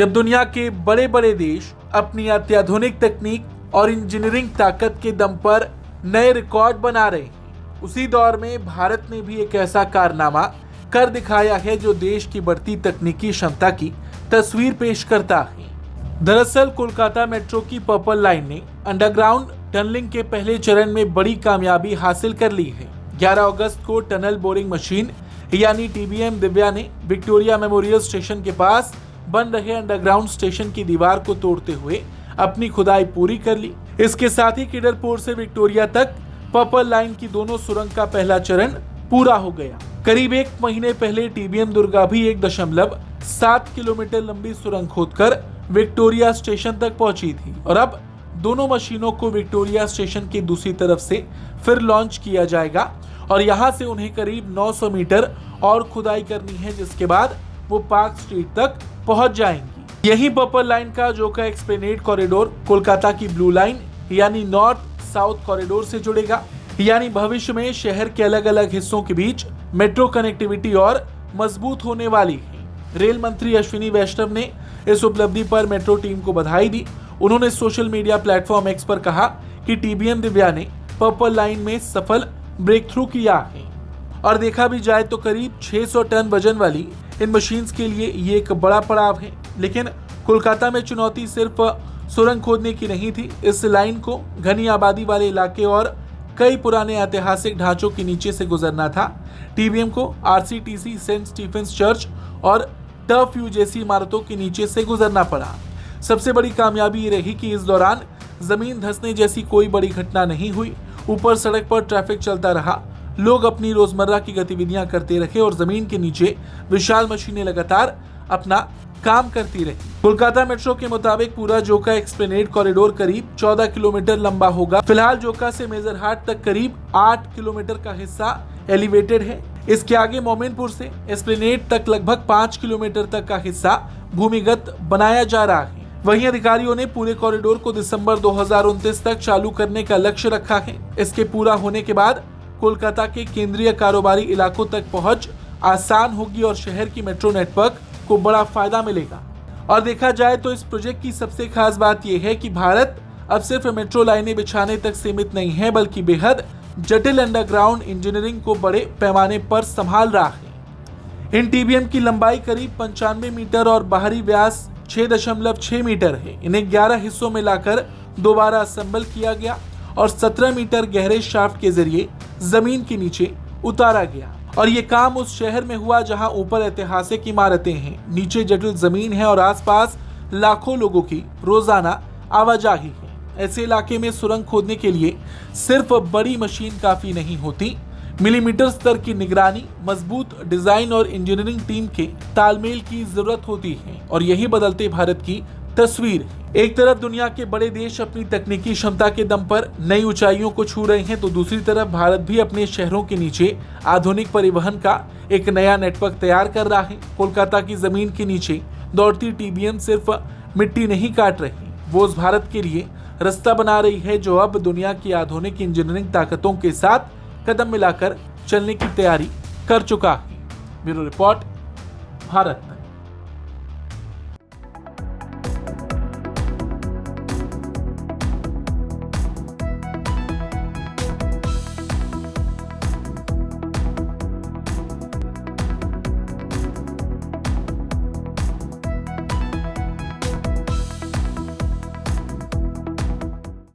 जब दुनिया के बड़े बड़े देश अपनी अत्याधुनिक तकनीक और इंजीनियरिंग ताकत के दम पर नए रिकॉर्ड बना रहे हैं, उसी दौर में भारत ने भी एक ऐसा कारनामा कर दिखाया है जो देश की बढ़ती तकनीकी क्षमता की तस्वीर पेश करता है। दरअसल कोलकाता मेट्रो की पर्पल लाइन ने अंडरग्राउंड टनलिंग के पहले चरण में बड़ी कामयाबी हासिल कर ली है। 11 अगस्त को टनल बोरिंग मशीन यानी टीबीएम दिव्या ने विक्टोरिया मेमोरियल स्टेशन के पास बन रहे अंडरग्राउंड स्टेशन की दीवार को तोड़ते हुए अपनी खुदाई पूरी कर ली। इसके साथ ही किडरपोर्ट से विक्टोरिया तक पर्पल लाइन की दोनों सुरंग का पहला चरण पूरा हो गया। करीब एक महीने पहले टीबीएम दुर्गा भी 1.7 किलोमीटर लंबी सुरंग खोदकर विक्टोरिया स्टेशन तक पहुंची थी और अब दोनों मशीनों को विक्टोरिया स्टेशन की दूसरी तरफ से फिर लॉन्च किया जाएगा और यहां से उन्हें करीब 900 मीटर और खुदाई करनी है, जिसके बाद वो पार्क स्ट्रीट तक पहुंच जाएंगी। यही पर्पल लाइन का जो का एक्सप्लेनेड कॉरिडोर कोलकाता की ब्लू लाइन यानी नॉर्थ साउथ कॉरिडोर से जुड़ेगा, यानी भविष्य में शहर के अलग अलग हिस्सों के बीच मेट्रो कनेक्टिविटी और मजबूत होने वाली है। रेल मंत्री अश्विनी वैष्णव ने इस उपलब्धि पर मेट्रो टीम को बधाई दी। उन्होंने सोशल मीडिया प्लेटफॉर्म एक्स पर कहा कि टीबीएम दिव्या ने पर्पल लाइन में सफल ब्रेक थ्रू किया है और देखा भी जाए तो करीब 600 टन वजन वाली इन मशीन्स के लिए ये एक बड़ा पड़ाव है। लेकिन कोलकाता में चुनौती सिर्फ सुरंग खोदने की नहीं थी। इस लाइन को घनी आबादी वाले इलाके और कई पुराने ऐतिहासिक ढांचों के नीचे से गुजरना था। टीबीएम को आरसीटीसी, सेंट स्टीफेंस चर्च और टर्फ व्यू जैसी इमारतों के नीचे से गुजरना पड़ा। सबसे बड़ी कामयाबी ये रही कि इस दौरान जमीन धंसने जैसी कोई बड़ी घटना नहीं हुई। ऊपर सड़क पर ट्रैफिक चलता रहा, लोग अपनी रोजमर्रा की गतिविधियां करते रहे और जमीन के नीचे विशाल मशीनें लगातार अपना काम करती रही। कोलकाता मेट्रो के मुताबिक पूरा जोका एक्सप्लेनेड कॉरिडोर करीब 14 किलोमीटर लंबा होगा। फिलहाल जोका से मेजर हाट तक करीब 8 किलोमीटर का हिस्सा एलिवेटेड है। इसके आगे मोमिनपुर से एस्प्लेनेड तक लगभग 5 किलोमीटर तक का हिस्सा भूमिगत बनाया जा रहा है। वहीं अधिकारियों ने पूरे कॉरिडोर को दिसंबर 2029 तक चालू करने का लक्ष्य रखा है। इसके पूरा होने के बाद कोलकाता के केंद्रीय कारोबारी इलाकों तक पहुंच आसान होगी और शहर की मेट्रो नेटवर्क को बड़ा फायदा मिलेगा। और देखा जाए तो इस प्रोजेक्ट की सबसे खास बात यह है कि भारत अब सिर्फ मेट्रो लाइनें बिछाने तक सीमित नहीं है, बल्कि बेहद जटिल अंडरग्राउंड इंजीनियरिंग को बड़े पैमाने पर संभाल रहा है। इन टीबीएम की लंबाई करीब 95 मीटर और बाहरी व्यास 6.6 मीटर है। इन्हें 11 हिस्सों में लाकर दोबारा असेंबल किया गया और 17 मीटर गहरे शाफ्ट के जरिए जमीन के नीचे उतारा गया। और ये काम उस शहर में हुआ जहां ऊपर ऐतिहासिक इमारतें हैं, नीचे जटिल जमीन है और आसपास लाखों लोगों की रोजाना आवाजाही है। ऐसे इलाके में सुरंग खोदने के लिए सिर्फ बड़ी मशीन काफी नहीं होती, मिलीमीटर स्तर की निगरानी, मजबूत डिजाइन और इंजीनियरिंग टीम के तालमेल की जरूरत होती है। और यही बदलते भारत की तस्वीर है। एक तरफ दुनिया के बड़े देश अपनी तकनीकी क्षमता के दम पर नई ऊंचाइयों को छू रहे हैं, तो दूसरी तरफ भारत भी अपने शहरों के नीचे आधुनिक परिवहन का एक नया नेटवर्क तैयार कर रहा है। कोलकाता की जमीन के नीचे दौड़ती टीबीएम सिर्फ मिट्टी नहीं काट रही, वो उस भारत के लिए रास्ता बना रही है जो अब दुनिया की आधुनिक इंजीनियरिंग ताकतों के साथ कदम मिलाकर चलने की तैयारी कर चुका है। Bureau report, Bharat.